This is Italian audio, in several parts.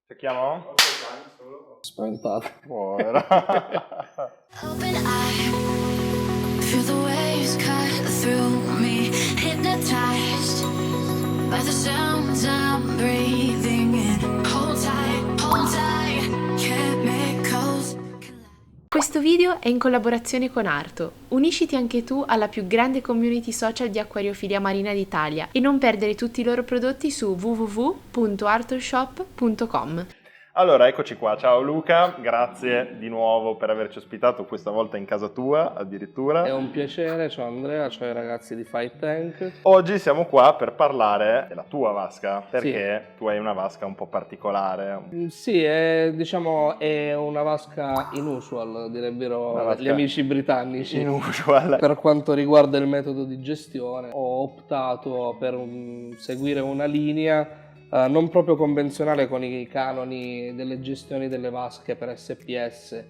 Cerchiamo? Spaventato. Povero. Open eye, feel the waves cut through me, hypnotized by the sounds I'm breathing in. Hold tight, chemicals collide. Questo video è in collaborazione con Arto. Unisciti anche tu alla più grande community social di acquariofilia marina d'Italia e non perdere tutti i loro prodotti su www.artoshop.com. Allora, eccoci qua. Ciao Luca, grazie di nuovo per averci ospitato, questa volta in casa tua addirittura. È un piacere, ciao Andrea, ciao ai ragazzi di Fight Tank. Oggi siamo qua per parlare della tua vasca, perché tu hai una vasca un po' particolare. Sì, è una vasca unusual, direbbero gli amici britannici. Unusual. Per quanto riguarda il metodo di gestione, ho optato per seguire una linea non proprio convenzionale con i canoni delle gestioni delle vasche per SPS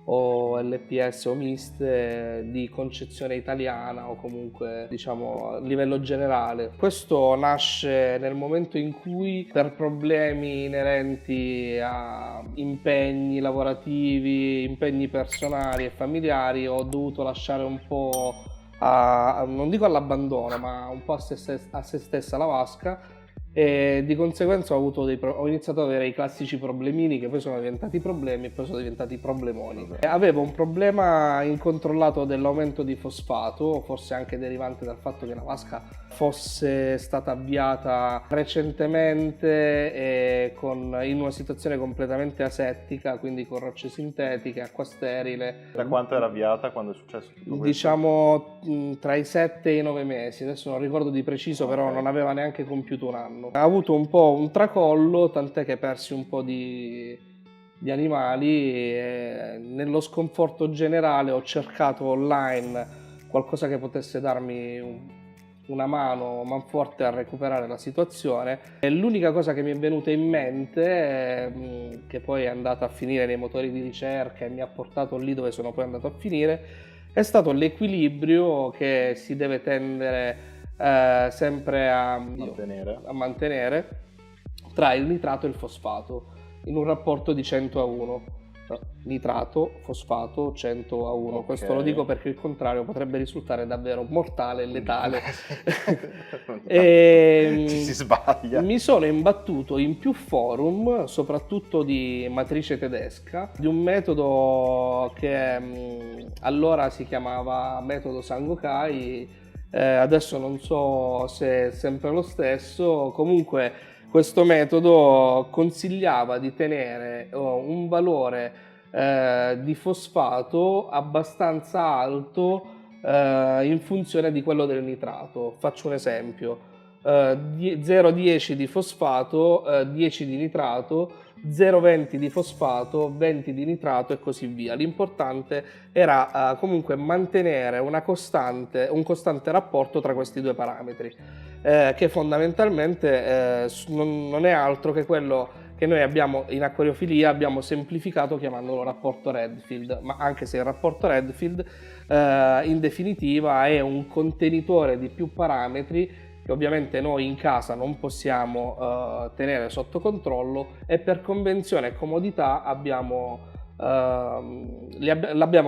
o LPS o miste di concezione italiana o comunque a livello generale. Questo nasce nel momento in cui, per problemi inerenti a impegni lavorativi, impegni personali e familiari, ho dovuto lasciare un po' non dico all'abbandono, ma un po' a se stessa la vasca. E di conseguenza ho iniziato ad avere i classici problemini che poi sono diventati problemi e poi sono diventati problemoni. Avevo un problema incontrollato dell'aumento di fosfato, forse anche derivante dal fatto che la vasca fosse stata avviata recentemente e in una situazione completamente asettica, quindi con rocce sintetiche, acqua sterile. Da quanto era avviata quando è successo tutto questo? Diciamo tra i 7 e i 9 mesi, adesso non ricordo di preciso, però non aveva neanche compiuto un anno. Ha avuto un po' un tracollo, tant'è che persi un po' di animali e nello sconforto generale ho cercato online qualcosa che potesse darmi una mano manforte a recuperare la situazione. E l'unica cosa che mi è venuta in mente, che poi è andata a finire nei motori di ricerca e mi ha portato lì dove sono poi andato a finire, è stato l'equilibrio che si deve tendere sempre a mantenere tra il nitrato e il fosfato in un rapporto di 100 a 1. Nitrato, fosfato, 100 a 1. Okay. Questo lo dico perché il contrario potrebbe risultare davvero mortale e letale. Si sbaglia. Mi sono imbattuto in più forum, soprattutto di matrice tedesca, di un metodo che allora si chiamava metodo Sangokai. Adesso non so se è sempre lo stesso, comunque questo metodo consigliava di tenere un valore di fosfato abbastanza alto in funzione di quello del nitrato. Faccio un esempio: 0,10 di fosfato, 10 di nitrato, 0,20 di fosfato, 20 di nitrato e così via. L'importante era comunque mantenere un costante rapporto tra questi due parametri, che fondamentalmente non è altro che quello che noi abbiamo in acquariofilia abbiamo semplificato chiamandolo rapporto Redfield, ma anche se il rapporto Redfield in definitiva è un contenitore di più parametri che ovviamente noi in casa non possiamo tenere sotto controllo, e per convenzione e comodità l'abbiamo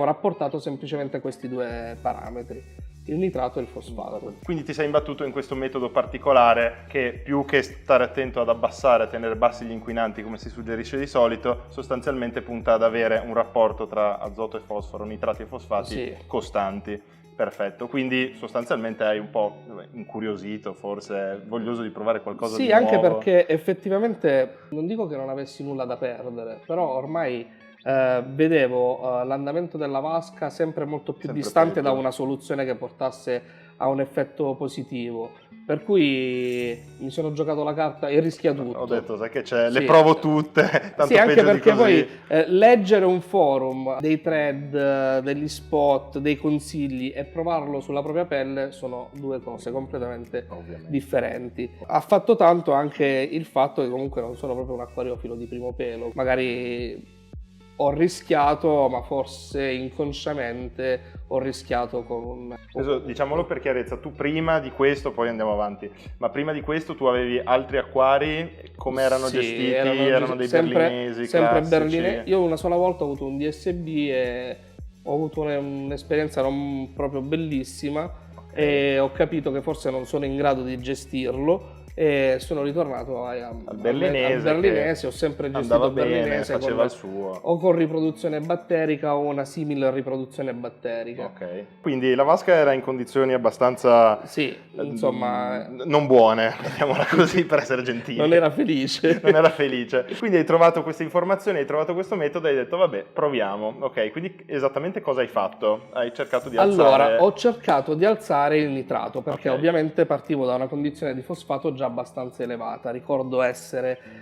rapportato semplicemente a questi due parametri, il nitrato e il fosfato. Quindi ti sei imbattuto in questo metodo particolare che, più che stare attento ad abbassare, a tenere bassi gli inquinanti come si suggerisce di solito, sostanzialmente punta ad avere un rapporto tra azoto e fosforo, nitrati e fosfati costanti. Perfetto, quindi sostanzialmente hai un po' incuriosito, forse voglioso di provare qualcosa di nuovo. Sì, anche perché effettivamente non dico che non avessi nulla da perdere, però ormai vedevo l'andamento della vasca sempre molto più distante da una soluzione che portasse a un effetto positivo, per cui mi sono giocato la carta e rischia tutto. Ho detto, sai che c'è, le provo tutte, tanto sì, anche peggio perché di così. poi leggere un forum, dei thread, degli spot, dei consigli e provarlo sulla propria pelle sono due cose completamente differenti. Ha fatto tanto anche il fatto che comunque non sono proprio un acquariofilo di primo pelo, magari ho rischiato, ma forse inconsciamente ho rischiato con un... Adesso, diciamolo per chiarezza, tu prima di questo, poi andiamo avanti, ma prima di questo tu avevi altri acquari, come erano Sì, gestiti? Erano dei berlinesi sempre classici? Io una sola volta ho avuto un DSB e ho avuto un'esperienza non proprio bellissima, e ho capito che forse non sono in grado di gestirlo e sono ritornato Al berlinese, ho sempre gestito andava il bene, berlinese faceva il suo. o con riproduzione batterica o una simile riproduzione batterica. Ok, quindi la vasca era in condizioni abbastanza Sì, insomma, non buone, mettiamola così per essere gentili. non era felice. Non era felice. Quindi hai trovato queste informazioni, hai trovato questo metodo e hai detto vabbè, proviamo. Ok, quindi esattamente cosa hai fatto? Hai cercato di alzare... Allora, ho cercato di alzare il nitrato perché Ok. ovviamente partivo da una condizione di fosfato già abbastanza elevata. Ricordo essere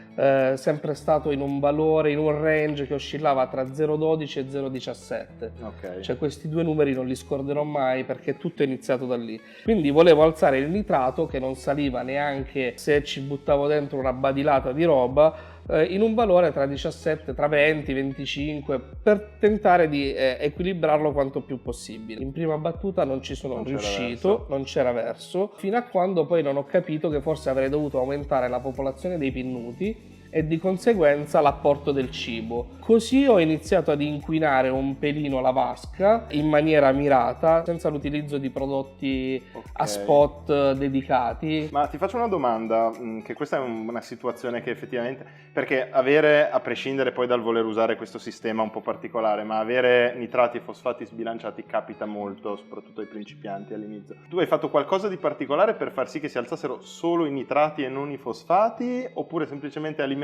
sempre stato in un valore, in un range che oscillava tra 0,12 e 0,17. Ok. Cioè questi due numeri non li scorderò mai perché tutto è iniziato da lì. Quindi volevo alzare il nitrato che non saliva neanche se ci buttavo dentro una badilata di roba, in un valore tra 17, tra 20, 25 per tentare di equilibrarlo quanto più possibile. In prima battuta non ci sono Non c'era riuscito, verso. non c'era verso, fino a quando poi non ho capito che forse avrei dovuto aumentare la popolazione dei pinnuti e di conseguenza l'apporto del cibo. Così ho iniziato ad inquinare un pelino la vasca in maniera mirata, senza l'utilizzo di prodotti a Ok. spot dedicati. Ma ti faccio una domanda, che questa è una situazione che effettivamente, perché avere, a prescindere poi dal voler usare questo sistema un po' particolare, ma avere nitrati e fosfati sbilanciati capita molto, soprattutto ai principianti all'inizio. Tu hai fatto qualcosa di particolare per far sì che si alzassero solo i nitrati e non i fosfati, oppure semplicemente alimentando?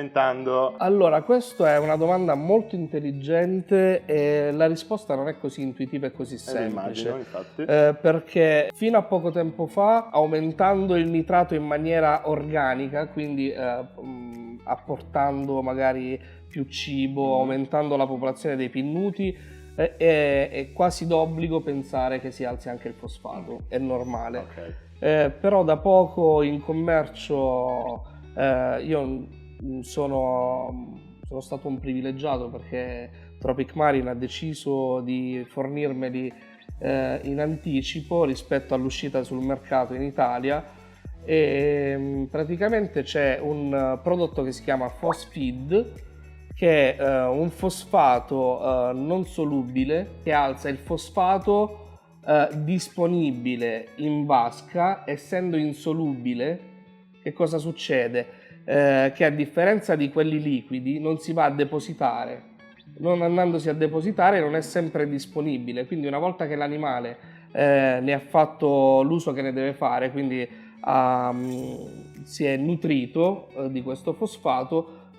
Allora, questa è una domanda molto intelligente e la risposta non è così intuitiva e così semplice. Immagino, infatti. Perché fino a poco tempo fa, aumentando il nitrato in maniera organica, quindi apportando magari più cibo, aumentando la popolazione dei pinnuti, è quasi d'obbligo pensare che si alzi anche il fosfato, è normale. Ok. Però da poco in commercio io sono stato un privilegiato perché Tropic Marine ha deciso di fornirmeli in anticipo rispetto all'uscita sul mercato in Italia e praticamente c'è un prodotto che si chiama Phosphid, che è un fosfato non solubile che alza il fosfato disponibile in vasca. Essendo insolubile, che cosa succede? Che a differenza di quelli liquidi non si va a depositare, non andandosi a depositare non è sempre disponibile, quindi una volta che l'animale ne ha fatto l'uso che ne deve fare, quindi si è nutrito di questo fosfato,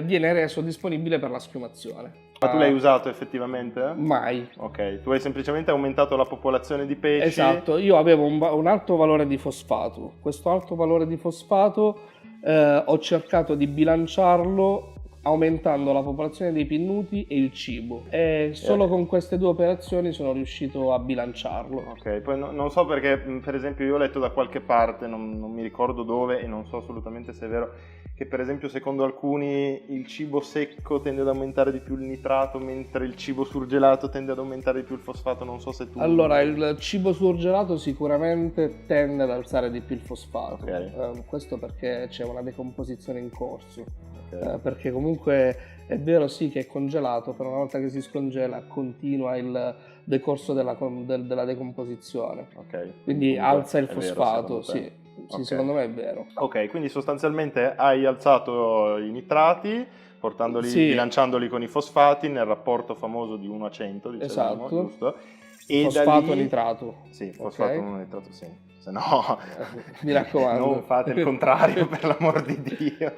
viene reso disponibile per la schiumazione. Ma tu l'hai usato effettivamente? Mai. Ok, tu hai semplicemente aumentato la popolazione di pesci. Esatto, io avevo un alto valore di fosfato. Questo alto valore di fosfato ho cercato di bilanciarlo aumentando la popolazione dei pinnuti e il cibo, e solo con queste due operazioni sono riuscito a bilanciarlo. Ok, poi non so perché, per esempio, io ho letto da qualche parte, non mi ricordo dove e non so assolutamente se è vero, che per esempio secondo alcuni il cibo secco tende ad aumentare di più il nitrato, mentre il cibo surgelato tende ad aumentare di più il fosfato. Non so se tu... Allora, il cibo surgelato sicuramente tende ad alzare di più il fosfato. Ok. Questo perché c'è una decomposizione in corso. Ok. Perché comunque è vero sì che è congelato, però una volta che si scongela continua il decorso della decomposizione. Ok. Quindi Comunque alza il è vero, fosfato, secondo te? sì. Ok. Sì, secondo me è vero. Ok, quindi sostanzialmente hai alzato i nitrati, portandoli, Sì. bilanciandoli con i fosfati nel rapporto famoso di 1 a 100, dicevamo, Esatto. giusto? E Fosfato da lì... nitrato. Sì, fosfato Ok. non nitrato, sì. Se no, Mi raccomando. non fate il contrario, per l'amor di Dio.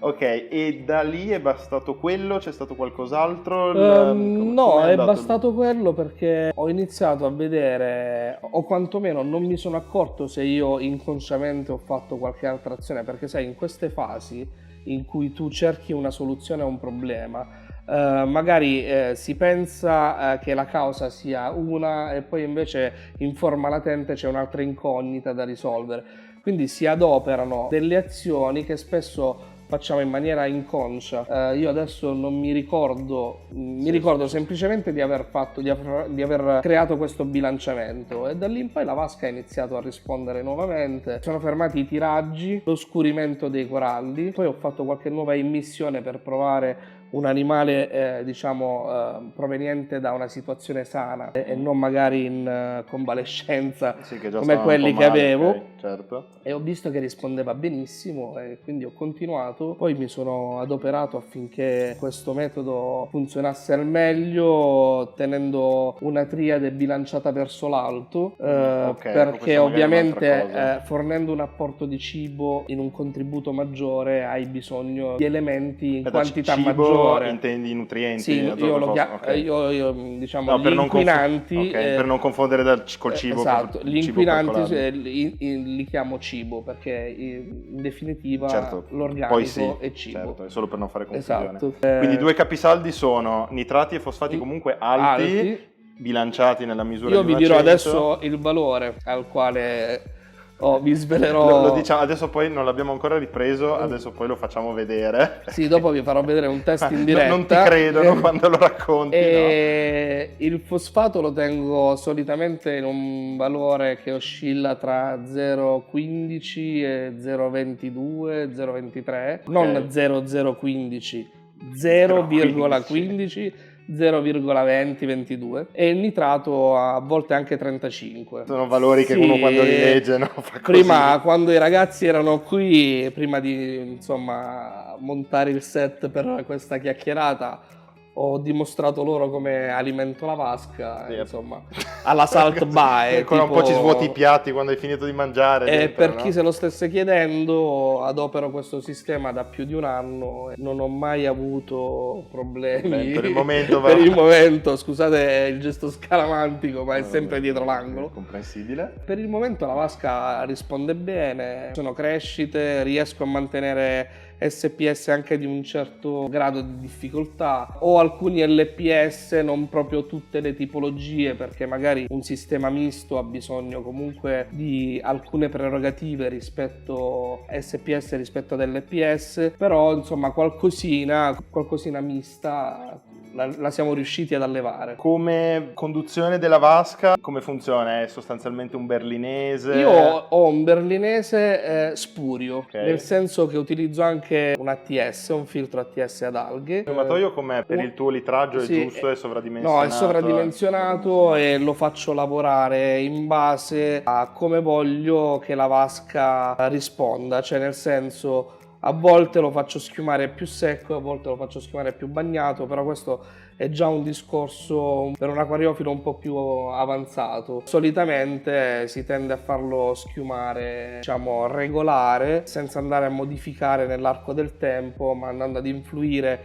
Ok, e da lì è bastato quello? C'è stato qualcos'altro? No, Com'è è andato bastato quello perché ho iniziato a vedere, o quantomeno non mi sono accorto se io inconsciamente ho fatto qualche altra azione, perché sai, in queste fasi in cui tu cerchi una soluzione a un problema, magari si pensa che la causa sia una e poi invece in forma latente c'è un'altra incognita da risolvere, quindi si adoperano delle azioni che spesso facciamo in maniera inconscia. Io adesso non mi ricordo, ricordo semplicemente di aver creato questo bilanciamento, e da lì in poi la vasca ha iniziato a rispondere nuovamente. Sono fermati i tiraggi, lo scurimento dei coralli, poi ho fatto qualche nuova immissione per provare un animale proveniente da una situazione sana e non magari in convalescenza, Sì, che già come stava quelli un po' che male, avevo. ok, certo. E ho visto che rispondeva benissimo e quindi ho continuato. Poi mi sono adoperato affinché questo metodo funzionasse al meglio, tenendo una triade bilanciata verso l'alto, Ok, perché questa magari è un'altra ovviamente cosa. fornendo un apporto di cibo in un contributo maggiore hai bisogno di elementi in Aspetta, quantità cibo maggiore. intendi i nutrienti? Sì, azoto, io, fosforo, ok. io diciamo No, gli per non inquinanti, ok, per non confondere col cibo. esatto, proprio gli cibo inquinanti calcolato. li chiamo cibo perché in definitiva Certo, l'organico poi sì, è cibo. certo, è solo per non fare confusione. Esatto. Quindi i due capisaldi sono nitrati e fosfati comunque alti, bilanciati nella misura Io di vi una dirò 100. adesso il valore al quale vi svelerò. Lo diciamo, adesso poi non l'abbiamo ancora ripreso, adesso poi lo facciamo vedere. Sì, dopo vi farò vedere un test in diretta. Non ti credono quando lo racconti, E il fosfato lo tengo solitamente in un valore che oscilla tra 0,15 e 0,22, 0,23, non 0,015, 0,15, 0,20, 22, e il nitrato a volte anche 35. Sono valori che Sì, uno quando li legge, no? Fa così. Prima, quando i ragazzi erano qui, prima di insomma montare il set per questa chiacchierata, ho dimostrato loro come alimento la vasca, Sì. insomma, alla Salt Bae. Ancora un po' ci svuoti i piatti quando hai finito di mangiare. E dentro, per no? chi se lo stesse chiedendo, adopero questo sistema da più di un anno e non ho mai avuto problemi. Per il momento va. Per il momento, scusate il gesto scaramantico, ma è sempre dietro l'angolo. Comprensibile. Per il momento la vasca risponde bene, sono crescite, riesco a mantenere SPS anche di un certo grado di difficoltà. Ho alcuni LPS, non proprio tutte le tipologie, perché magari un sistema misto ha bisogno comunque di alcune prerogative rispetto SPS rispetto ad LPS, però insomma qualcosina mista la siamo riusciti ad allevare. Come conduzione della vasca, come funziona? È sostanzialmente un berlinese? Io ho un berlinese spurio, Ok. nel senso che utilizzo anche un ATS, un filtro ATS ad alghe. Il fumatoio com'è? Per il tuo litraggio è Sì, giusto? È sovradimensionato? No, è sovradimensionato e lo faccio lavorare in base a come voglio che la vasca risponda, cioè nel senso a volte lo faccio schiumare più secco, a volte lo faccio schiumare più bagnato, però questo è già un discorso per un acquariofilo un po' più avanzato. Solitamente si tende a farlo schiumare, diciamo, regolare, senza andare a modificare nell'arco del tempo, ma andando ad influire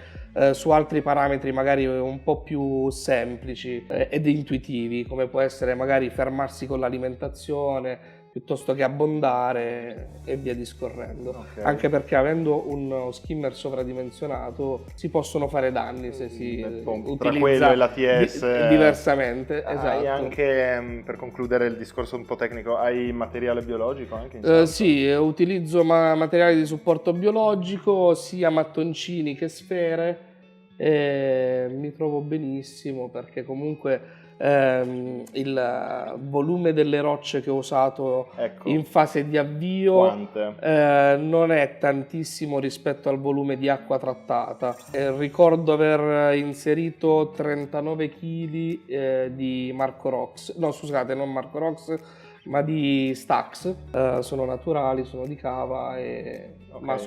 su altri parametri magari un po' più semplici ed intuitivi, come può essere magari fermarsi con l'alimentazione piuttosto che abbondare e via discorrendo. Ok. Anche perché avendo uno skimmer sovradimensionato si possono fare danni se si Tra utilizza quello e l'ATS diversamente. Hai Esatto. anche, per concludere il discorso un po' tecnico, hai materiale biologico anche in salsa? Sì, utilizzo materiali di supporto biologico, sia mattoncini che sfere, e mi trovo benissimo perché comunque il volume delle rocce che ho usato Ecco. in fase di avvio Quante? non è tantissimo rispetto al volume di acqua trattata. Ricordo aver inserito 39 kg di Marco Rox, no scusate, non Marco Rox, ma di Stax. Sono naturali, sono di cava, Ok, ma quindi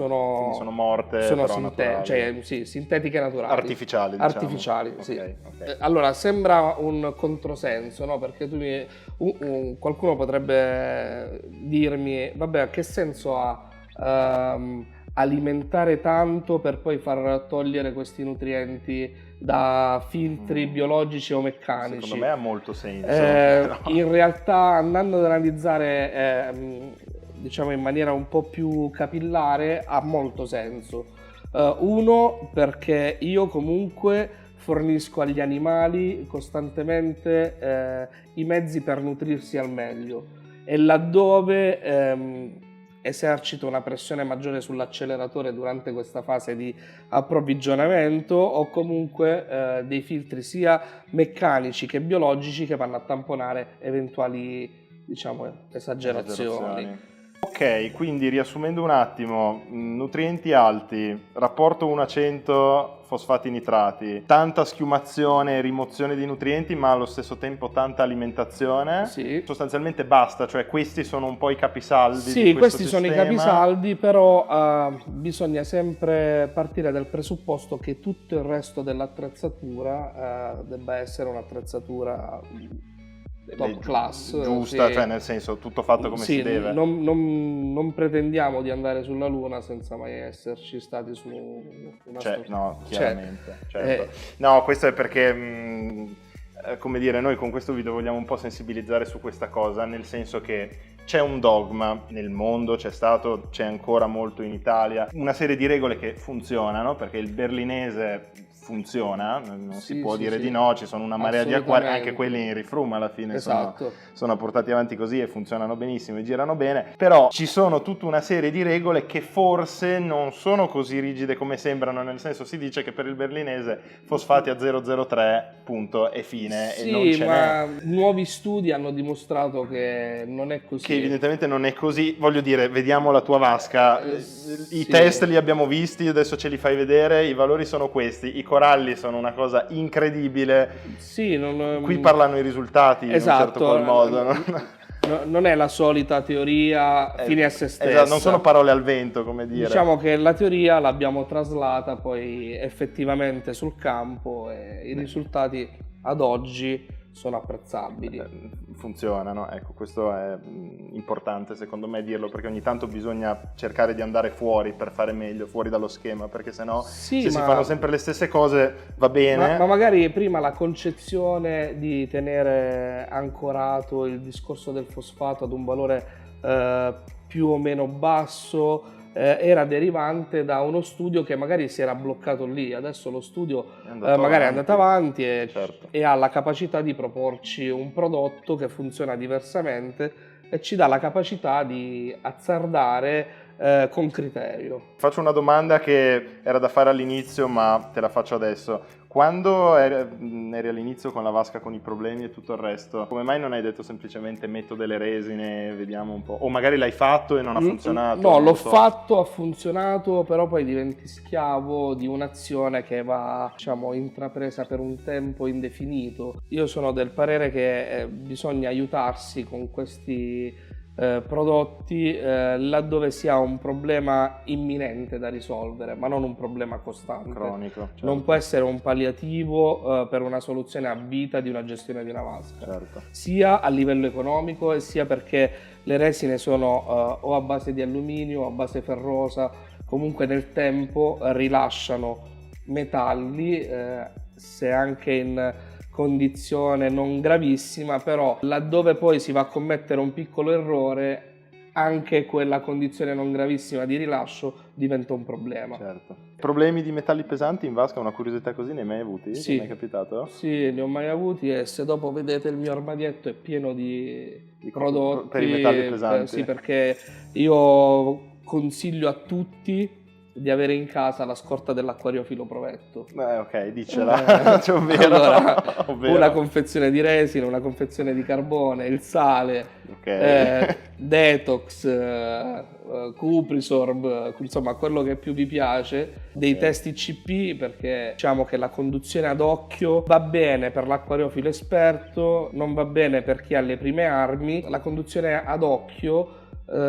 sono morte, però naturali. cioè, sì, sintetiche naturali. Artificiali, diciamo. Artificiali, Ok, sì. ok. Allora, sembra un controsenso, no? Perché qualcuno potrebbe dirmi, vabbè, che senso ha alimentare tanto per poi far togliere questi nutrienti da filtri biologici o meccanici? Secondo me ha molto senso. però. In realtà, andando ad analizzare diciamo in maniera un po' più capillare, ha molto senso. Uno, perché io comunque fornisco agli animali costantemente i mezzi per nutrirsi al meglio, e laddove esercito una pressione maggiore sull'acceleratore durante questa fase di approvvigionamento, o comunque dei filtri sia meccanici che biologici che vanno a tamponare eventuali, diciamo, esagerazioni. Ok, quindi riassumendo un attimo, nutrienti alti, rapporto 1 a 100 fosfati nitrati, tanta schiumazione, rimozione di nutrienti, ma allo stesso tempo tanta alimentazione. Sì. Sostanzialmente basta, cioè questi sono un po' i capisaldi Sì, di questo questi sono i sistema. capisaldi, però bisogna sempre partire dal presupposto che tutto il resto dell'attrezzatura debba essere un'attrezzatura top class, giusta, sì. cioè nel senso tutto fatto come Sì, si deve. non pretendiamo di andare sulla Luna senza mai esserci stati su una No, chiaramente, Cioè, certo. No, questo è perché, come dire, noi con questo video vogliamo un po' sensibilizzare su questa cosa, nel senso che c'è un dogma nel mondo, c'è ancora molto in Italia, una serie di regole che funzionano, perché il berlinese funziona, non si può dire di no, ci sono una marea di acquari, anche quelli in rifrum alla fine esatto. sono portati avanti così e funzionano benissimo e girano bene, però ci sono tutta una serie di regole che forse non sono così rigide come sembrano, nel senso si dice che per il berlinese fosfati a 0,03 punto e fine, sì, e non ce ma n'è. nuovi studi hanno dimostrato che non è così. Che evidentemente non è così, voglio dire, vediamo la tua vasca, i sì. test li abbiamo visti, adesso ce li fai vedere, i valori sono questi, i coralli sono una cosa incredibile, sì, qui parlano i risultati, esatto, in un certo qual modo. Non è la solita teoria fine a se stessa. Esatto, non sono parole al vento, come dire. Diciamo che la teoria l'abbiamo traslata poi effettivamente sul campo e i risultati ad oggi sono apprezzabili. Funzionano, ecco, questo è importante secondo me dirlo, perché ogni tanto bisogna cercare di andare fuori per fare meglio, fuori dallo schema, perché sennò sì, se si fanno sempre le stesse cose va bene. Ma magari prima la concezione di tenere ancorato il discorso del fosfato ad un valore più o meno basso era derivante da uno studio che magari si era bloccato lì. Adesso lo studio magari è andato avanti e ha la capacità di proporci un prodotto che funziona diversamente e ci dà la capacità di azzardare con criterio. Faccio una domanda che era da fare all'inizio, ma te la faccio adesso. Quando eri all'inizio con la vasca con i problemi e tutto il resto, come mai non hai detto semplicemente metto delle resine, vediamo un po'? O magari l'hai fatto e non ha funzionato? No, l'ho fatto, ha funzionato, però poi diventi schiavo di un'azione che va, diciamo, intrapresa per un tempo indefinito. Io sono del parere che bisogna aiutarsi con questi prodotti laddove si ha un problema imminente da risolvere, ma non un problema costante, cronico, certo. Non può essere un palliativo per una soluzione a vita di una gestione di una vasca, certo. Sia a livello economico e sia perché le resine sono o a base di alluminio o a base ferrosa, comunque nel tempo rilasciano metalli, se anche in condizione non gravissima, però laddove poi si va a commettere un piccolo errore, anche quella condizione non gravissima di rilascio diventa un problema. Certo. Problemi di metalli pesanti in vasca, una curiosità così, ne hai mai avuti? Sì. Ne è capitato? Sì, ne ho mai avuti, e se dopo vedete il mio armadietto è pieno di prodotti per i metalli pesanti. Sì, perché io consiglio a tutti di avere in casa la scorta dell'acquariofilo Provetto. Ok, dicela. Cioè, ovvero, allora, ovvero. Una confezione di resina, una confezione di carbone, il sale, Detox, Cuprisorb, insomma quello che più vi piace, dei test ICP, perché diciamo che la conduzione ad occhio va bene per l'acquariofilo esperto, non va bene per chi ha le prime armi. La conduzione ad occhio,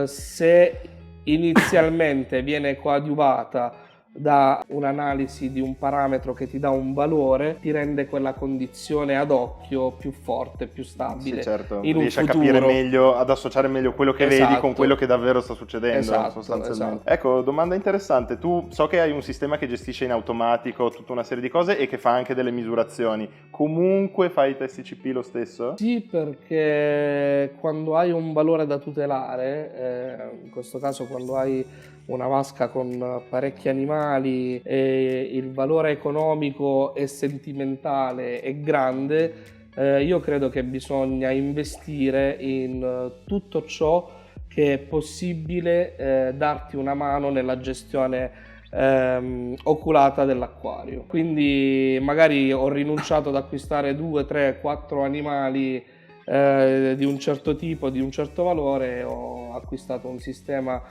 se inizialmente viene coadiuvata da un'analisi di un parametro che ti dà un valore, ti rende quella condizione ad occhio più forte, più stabile. Sì, certo, in riesci un a capire futuro. meglio, ad associare meglio quello che vedi con quello che davvero sta succedendo, sostanzialmente. Esatto. Ecco, domanda interessante, tu so che hai un sistema che gestisce in automatico tutta una serie di cose e che fa anche delle misurazioni, comunque fai i test ICP lo stesso? Sì, perché quando hai un valore da tutelare, in questo caso quando hai una vasca con parecchi animali e il valore economico e sentimentale è grande, io credo che bisogna investire in tutto ciò che è possibile darti una mano nella gestione oculata dell'acquario. Quindi magari ho rinunciato ad acquistare 2, 3, 4 animali di un certo tipo, di un certo valore, ho acquistato un sistema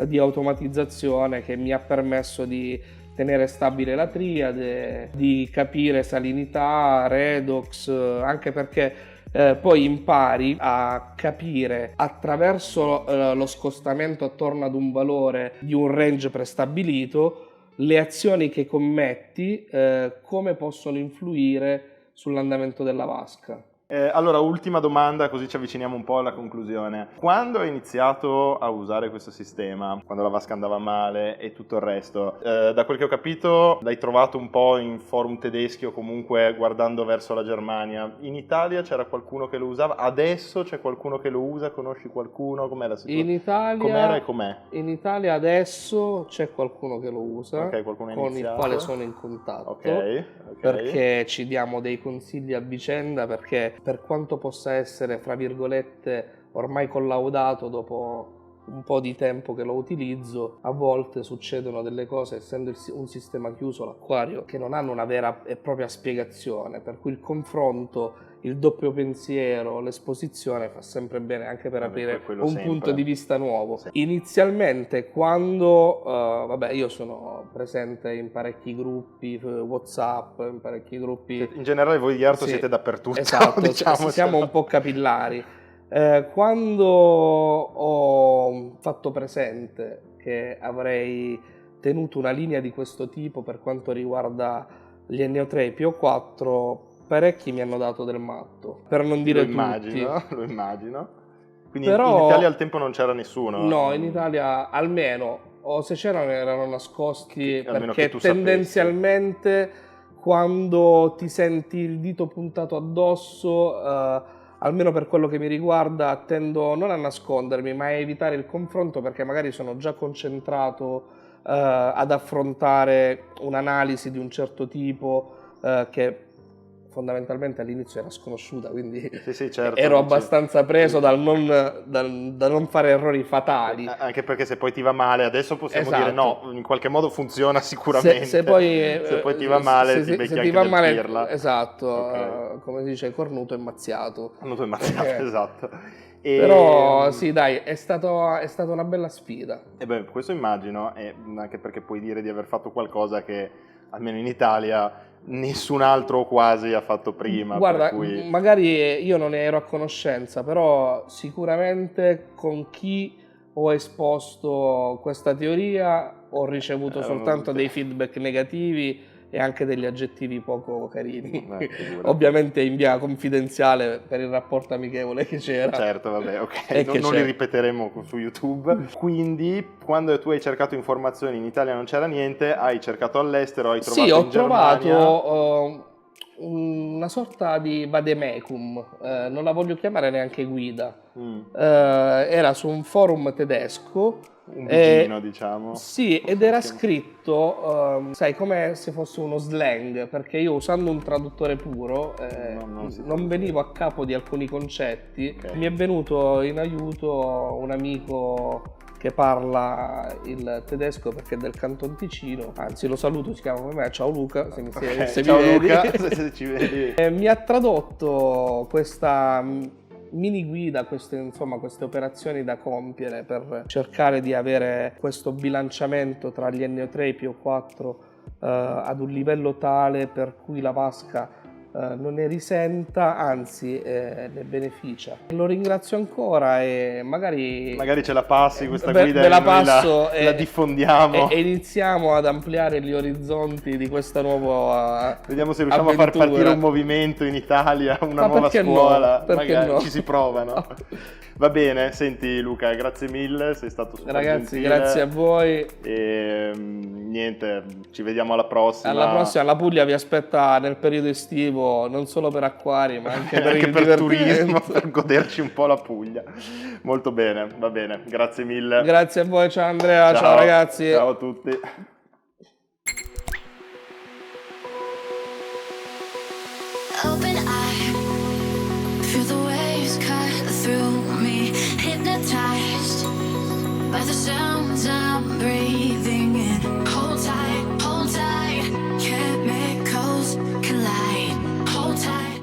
di automatizzazione che mi ha permesso di tenere stabile la triade, di capire salinità, redox, anche perché poi impari a capire attraverso lo scostamento attorno ad un valore di un range prestabilito le azioni che commetti, come possono influire sull'andamento della vasca. Allora, ultima domanda, così ci avviciniamo un po' alla conclusione. Quando hai iniziato a usare questo sistema, quando la vasca andava male e tutto il resto, da quel che ho capito l'hai trovato un po' in forum tedeschi o comunque guardando verso la Germania. In Italia c'era qualcuno che lo usava? Adesso c'è qualcuno che lo usa? Conosci qualcuno? Com'è la situazione? In Italia, com'era e com'è? In Italia adesso c'è qualcuno che lo usa, Ok, qualcuno ha con il iniziato. quale sono in contatto. Ok. Perché ci diamo dei consigli a vicenda, perché per quanto possa essere, fra virgolette, ormai collaudato dopo un po' di tempo che lo utilizzo, a volte succedono delle cose, essendo un sistema chiuso, l'acquario, che non hanno una vera e propria spiegazione, per cui il confronto, il doppio pensiero, l'esposizione fa sempre bene anche per aprire un sempre. punto di vista nuovo. Sì. Inizialmente, quando io sono presente in parecchi gruppi WhatsApp, in parecchi gruppi. In generale voi di Arto Sì, siete dappertutto. esatto, diciamo, siamo un po' capillari. Quando ho fatto presente che avrei tenuto una linea di questo tipo per quanto riguarda gli Ennio3 P4, parecchi mi hanno dato del matto, per non dire tutti. Lo immagino. Quindi Però, in Italia al tempo non c'era nessuno? No, in Italia almeno, o se c'erano erano nascosti, Almeno perché che tu sapessi. tendenzialmente quando ti senti il dito puntato addosso, almeno per quello che mi riguarda, tendo non a nascondermi, ma a evitare il confronto, perché magari sono già concentrato ad affrontare un'analisi di un certo tipo che fondamentalmente all'inizio era sconosciuta, quindi Sì, certo, ero abbastanza preso dal non fare errori fatali. Anche perché se poi ti va male, adesso possiamo Esatto. dire no, in qualche modo funziona sicuramente. Se poi ti va male, ti becchi se anche ti va del male, pirla. esatto, Ok. come si dice, cornuto e mazziato. Non t'ho immaginato, esatto. Però sì, dai, è stata una bella sfida. E beh, questo immagino, e anche perché puoi dire di aver fatto qualcosa che almeno in Italia nessun altro quasi ha fatto prima. Guarda, per cui... magari io non ne ero a conoscenza, però sicuramente con chi ho esposto questa teoria ho ricevuto soltanto dei feedback negativi e anche degli aggettivi poco carini. Ovviamente in via confidenziale per il rapporto amichevole che c'era. Certo, vabbè, ok, non li ripeteremo su YouTube. Quindi, quando tu hai cercato informazioni in Italia non c'era niente, hai cercato all'estero, hai trovato in Germania... Sì, ho trovato una sorta di vademecum, non la voglio chiamare neanche guida. Era su un forum tedesco. Un vicino, diciamo. Sì, ed era scritto, sai, come se fosse uno slang, perché io usando un traduttore puro non venivo a capo di alcuni concetti. Okay. Mi è venuto in aiuto un amico che parla il tedesco perché è del Canton Ticino, anzi lo saluto, si chiama come me, ciao Luca, se ciao mi vedi. Luca, se ci vedi. Mi ha tradotto questa mini guida, queste operazioni da compiere per cercare di avere questo bilanciamento tra gli Ennio3 e P4 ad un livello tale per cui la vasca non ne risenta, anzi ne beneficia. Lo ringrazio ancora e magari ce la passi questa guida ve la e noi passo la diffondiamo e iniziamo ad ampliare gli orizzonti di questa nuova vediamo se riusciamo a far partire un movimento in Italia, una nuova scuola, magari ci si prova, no? Va bene, senti Luca, grazie mille, sei stato super ragazzi, gentile. grazie a voi E niente, ci vediamo alla prossima. Alla prossima, la Puglia vi aspetta nel periodo estivo, non solo per acquari, ma anche per il per turismo, divertimento. per goderci un po' la Puglia. Molto bene, va bene, grazie mille. Grazie a voi, ciao Andrea, ciao ragazzi. Ciao a tutti. Open eye, feel the waves cut through me, hypnotized by the sounds I'm breathing in. Hold tight, chemicals collide. Hold tight.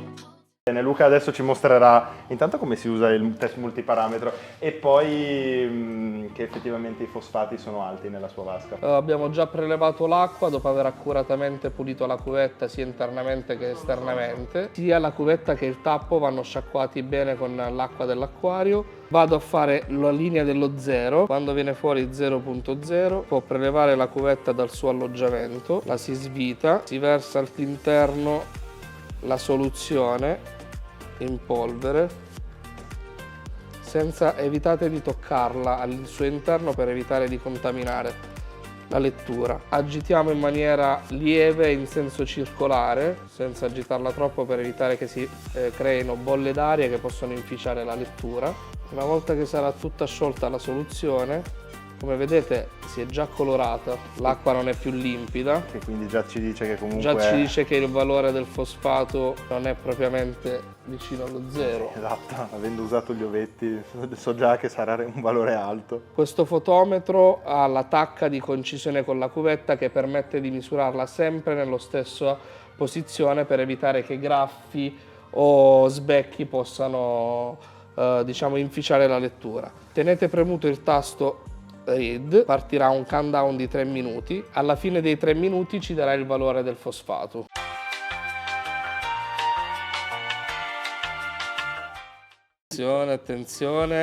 Bene, Luca adesso ci mostrerà intanto come si usa il test multiparametro e poi che effettivamente i fosfati sono alti nella sua vasca. Abbiamo già prelevato l'acqua dopo aver accuratamente pulito la cuvetta sia internamente che esternamente. Sia la cuvetta che il tappo vanno sciacquati bene con l'acqua dell'acquario. Vado a fare la linea dello 0, quando viene fuori 0.0 può prelevare la cuvetta dal suo alloggiamento, la si svita, si versa all'interno la soluzione in polvere, evitate di toccarla al suo interno per evitare di contaminare la lettura. Agitiamo in maniera lieve in senso circolare, senza agitarla troppo per evitare che si creino bolle d'aria che possono inficiare la lettura. Una volta che sarà tutta sciolta la soluzione, come vedete si è già colorata, l'acqua non è più limpida. Che quindi già ci dice che comunque... Già ci dice che il valore del fosfato non è propriamente vicino allo 0. Esatto, avendo usato gli ovetti so già che sarà un valore alto. Questo fotometro ha la tacca di concisione con la cuvetta che permette di misurarla sempre nella stessa posizione per evitare che graffi o sbecchi possano inficiare la lettura. Tenete premuto il tasto Read, partirà un countdown di 3 minuti, alla fine dei 3 minuti ci darà il valore del fosfato. Attenzione,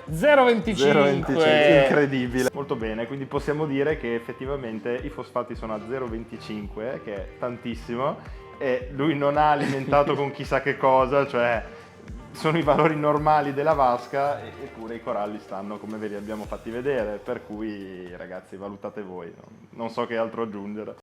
0,25! Incredibile. Molto bene, quindi possiamo dire che effettivamente i fosfati sono a 0,25, che è tantissimo, e lui non ha alimentato con chissà che cosa, cioè sono i valori normali della vasca, eppure i coralli stanno come ve li abbiamo fatti vedere, per cui ragazzi valutate voi, non so che altro aggiungere.